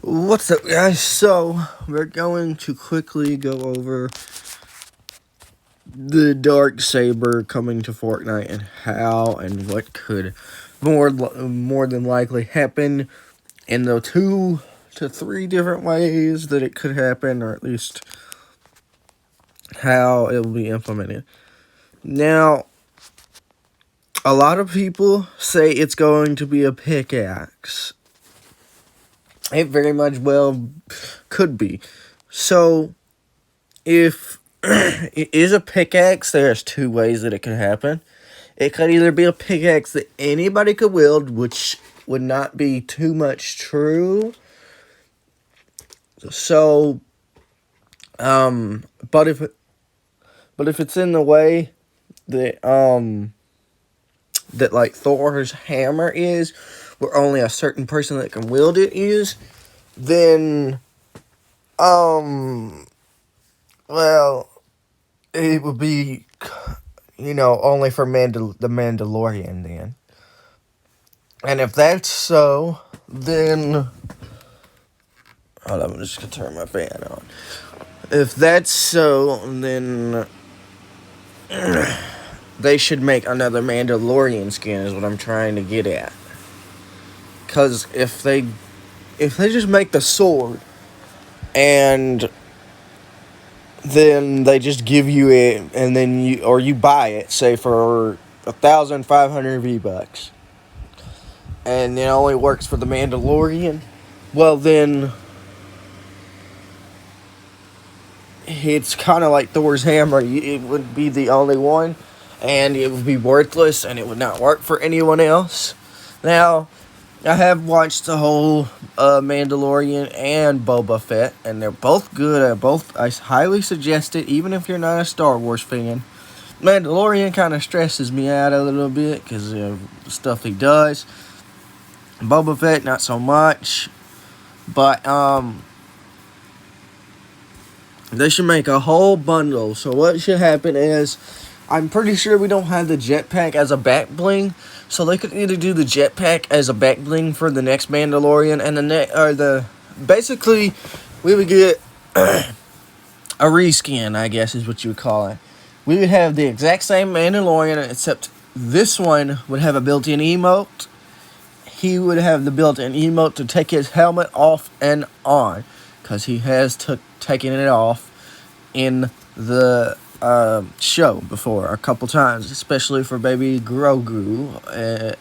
What's up, guys? So, we're going to quickly go over the darksaber coming to Fortnite and how and what could more than likely happen in the 2 to 3 different ways that it could happen, or at least how it will be implemented. Now, a lot of people say it's going to be a pickaxe. It very much well could be. So, if it is a pickaxe, there's 2 ways that it could happen. It could either be a pickaxe that anybody could wield, which would not be too much true. So, but if it's in the way that that like Thor's hammer is, where only a certain person that can wield it is, then well, it would be, only for the Mandalorian then. And if that's so, then hold on, I'm just gonna turn my fan on. If that's so, then they should make another Mandalorian skin, is what I'm trying to get at. Because if they just make the sword and then they just give you it, and then you buy it, say for 1,500 V-Bucks, and it only works for the Mandalorian, well then it's kind of like Thor's hammer. It would be the only one, and it would be worthless, and it would not work for anyone else. Now, I have watched the whole Mandalorian and Boba Fett, and they're both good. I highly suggest it, even if you're not a Star Wars fan. Mandalorian kind of stresses me out a little bit because of the stuff he does. Boba Fett, not so much. But they should make a whole bundle. So what should happen is, I'm pretty sure we don't have the jetpack as a back bling, so they could either do the jetpack as a back bling for the next Mandalorian, and basically we would get a reskin, I guess is what you would call it. We would have the exact same Mandalorian, except this one would have a built-in emote. He would have the built-in emote to take his helmet off and on, because he has taken it off in the show before a couple times, especially for Baby Grogu,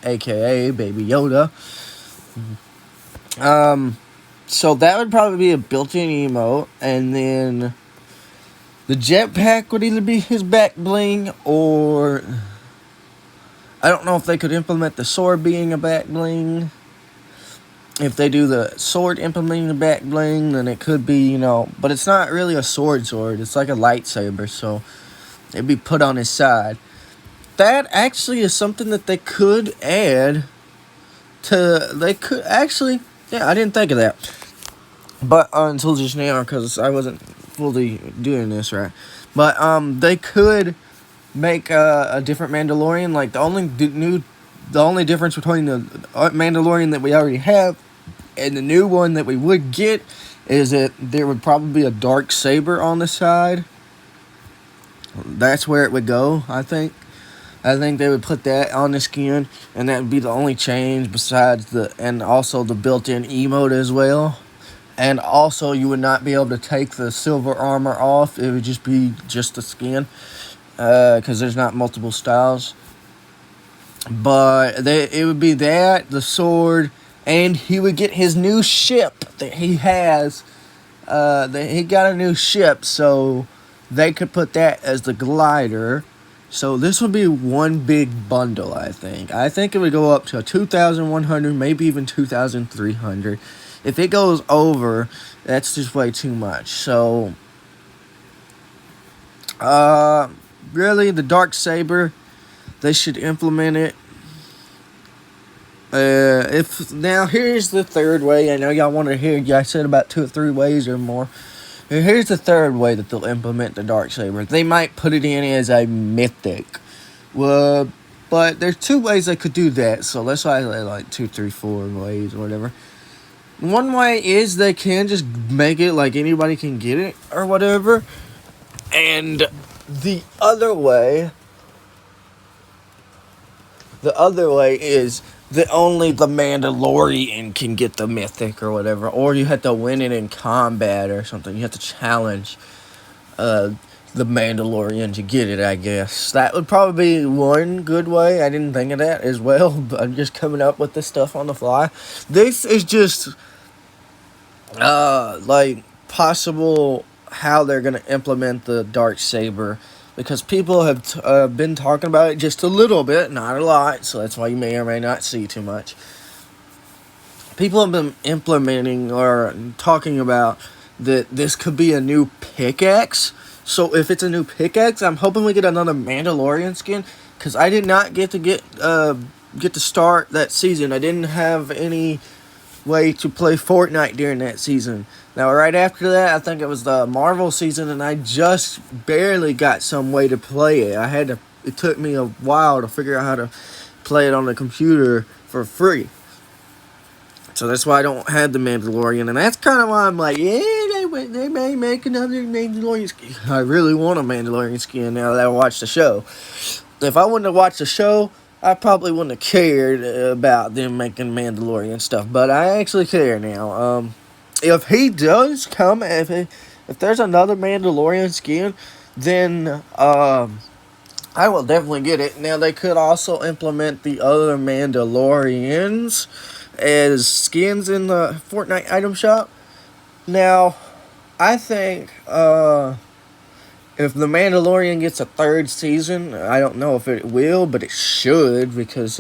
aka Baby Yoda. So that would probably be a built-in emote, and then the jetpack would either be his back bling, or I don't know if they could implement the sword being a back bling. If they do the sword implementing the back bling, then it could be, but it's not really a sword. It's like a lightsaber, so it'd be put on his side. That actually is something that they could add I didn't think of that. But until just now, because I wasn't fully doing this right. But they could make a different Mandalorian. Like the only difference between the Mandalorian that we already have and the new one that we would get is that there would probably be a darksaber on the side. That's where it would go, I think. I think they would put that on the skin, and that would be the only change besides and also the built-in emote as well. And also, you would not be able to take the silver armor off. It would just be the skin, because there's not multiple styles. But it would be that, the sword, and he would get his new ship that he has. He got a new ship, so they could put that as the glider. So this would be one big bundle, I think. I think it would go up to 2,100, maybe even 2,300. If it goes over, that's just way too much. So, really, the darksaber, they should implement it. Now here's the third way. I know y'all want to hear. I said about 2 or 3 ways or more. Here's the third way that they'll implement the darksaber. They might put it in as a mythic. Well, but there's 2 ways they could do that. So let's say like 2, 3, 4 ways or whatever. One way is they can just make it like anybody can get it or whatever. And the other way, is that only the Mandalorian can get the mythic or whatever. Or you have to win it in combat or something. You have to challenge uh, the Mandalorian to get it, I guess. That would probably be one good way. I didn't think of that as well, but I'm just coming up with this stuff on the fly. This is just like possible how they're gonna implement the darksaber, because people have been talking about it just a little bit, not a lot, so that's why you may or may not see too much. People have been implementing or talking about that this could be a new pickaxe. So if it's a new pickaxe, I'm hoping we get another Mandalorian skin, because I did not get to start that season. I didn't have any way to play Fortnite during that season. Now, right after that, I think it was the Marvel season, and I just barely got some way to play it. It took me a while to figure out how to play it on the computer for free. So that's why I don't have the Mandalorian, and that's kind of why I'm like, yeah, they may make another Mandalorian skin. I really want a Mandalorian skin now that I watched the show. If I wouldn't have watched the show, I probably wouldn't have cared about them making Mandalorian stuff, but I actually care now. If he does come, if there's another Mandalorian skin, then I will definitely get it. Now, they could also implement the other Mandalorians as skins in the Fortnite item shop. Now, I think if the Mandalorian gets a third season, I don't know if it will, but it should, because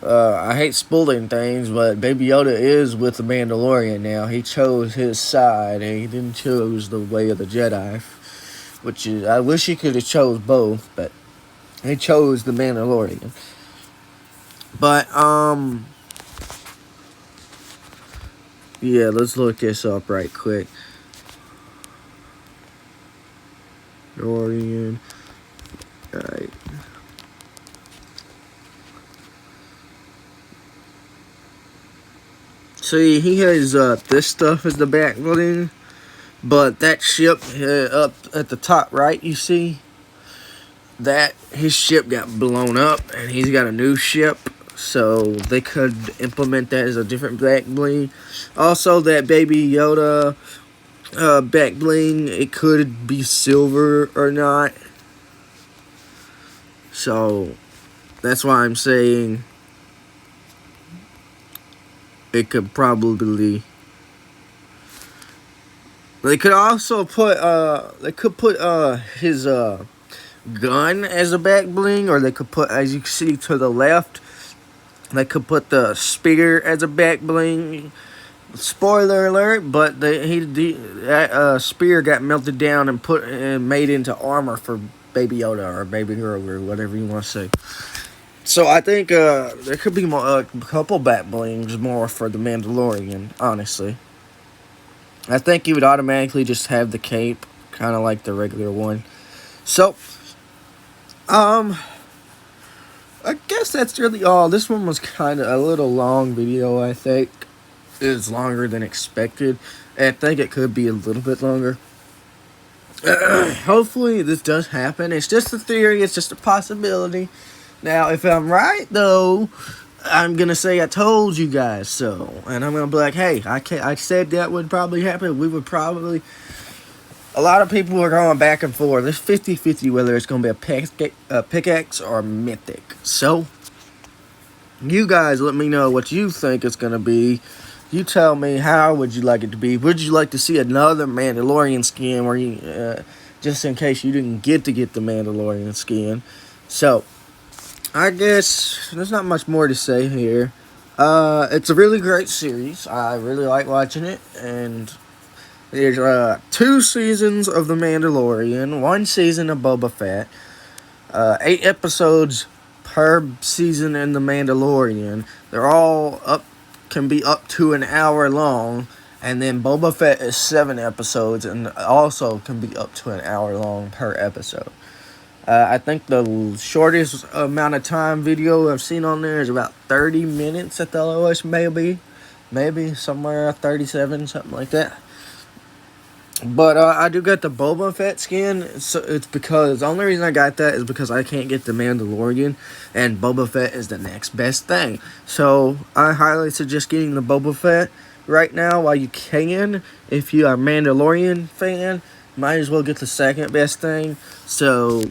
I hate spoiling things, but Baby Yoda is with the Mandalorian now. He chose his side, and he didn't choose the way of the Jedi, which is, I wish he could have chose both, but he chose the Mandalorian. But yeah, let's look this up right quick. Mandalorian. Alright. See, he has this stuff as the back bling, but that ship up at the top right, you see? That his ship got blown up, and he's got a new ship, so they could implement that as a different back bling. Also, that Baby Yoda back bling, it could be silver or not. So that's why I'm saying it could probably. They could also put his gun as a back bling, or they could put, as you can see to the left, they could put the spear as a back bling. Spoiler alert, but that spear got melted down and put and made into armor for Baby Yoda or Baby Grogu or whatever you want to say. So I think there could be more, a couple back blings more for the Mandalorian, honestly. I think you would automatically just have the cape, kind of like the regular one. So, I guess that's really all. This one was kind of a little long video, I think. It's longer than expected. I think it could be a little bit longer. Hopefully this does happen. It's just a theory. It's just a possibility. Now, if I'm right, though, I'm going to say I told you guys so. And I'm going to be like, hey, I said that would probably happen. We would probably... A lot of people are going back and forth. It's 50-50 whether it's going to be a pickaxe or a mythic. So, you guys let me know what you think it's going to be. You tell me, how would you like it to be? Would you like to see another Mandalorian skin where you, just in case you didn't get to get the Mandalorian skin? So, I guess there's not much more to say here. It's a really great series. I really like watching it, and there's 2 seasons of The Mandalorian, 1 season of Boba Fett, 8 episodes per season in The Mandalorian. They're all can be up to an hour long, and then Boba Fett is 7 episodes and also can be up to an hour long per episode. I think the shortest amount of time video I've seen on there is about 30 minutes at the lowest, maybe. maybe somewhere 37, something like that. But I do get the Boba Fett skin. So it's because the only reason I got that is because I can't get the Mandalorian, and Boba Fett is the next best thing. So I highly suggest getting the Boba Fett right now while you can. If you are a Mandalorian fan, might as well get the second best thing. So,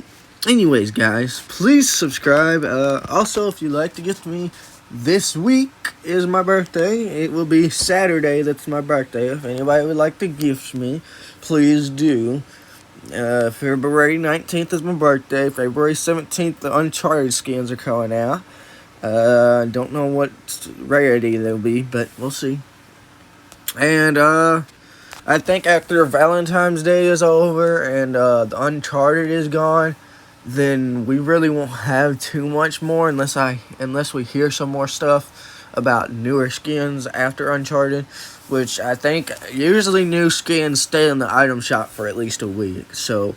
anyways, guys, please subscribe. Also, if you'd like to get me, this week is my birthday. It will be Saturday. That's my birthday. If anybody would like to gift me, please do. February 19th is my birthday. February 17th, the Uncharted skins are coming out. Don't know what rarity they'll be, but we'll see. And I think after Valentine's Day is over and the Uncharted is gone, then we really won't have too much more unless we hear some more stuff about newer skins after Uncharted, which I think usually new skins stay in the item shop for at least a week. So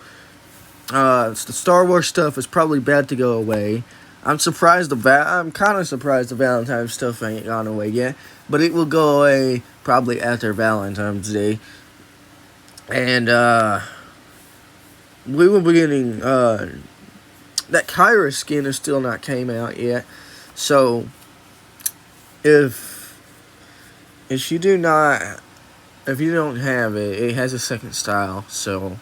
the Star Wars stuff is probably bad to go away. I'm kind of surprised the Valentine's stuff ain't gone away yet, but it will go away probably after Valentine's Day. And we will be getting that Kyra skin is still not came out yet. So if you don't have it, it has a second style, so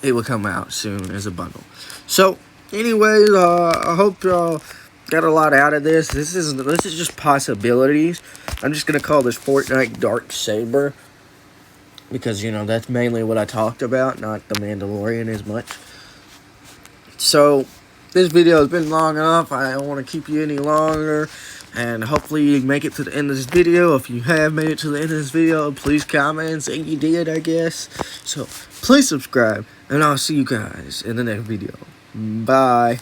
it will come out soon as a bundle. So anyways, I hope y'all got a lot out of this. This is just possibilities. I'm just gonna call this Fortnite darksaber because that's mainly what I talked about, not the Mandalorian as much. So this video has been long enough. I don't want to keep you any longer. And hopefully you make it to the end of this video. If you have made it to the end of this video, please comment and say you did, I guess. So please subscribe. And I'll see you guys in the next video. Bye.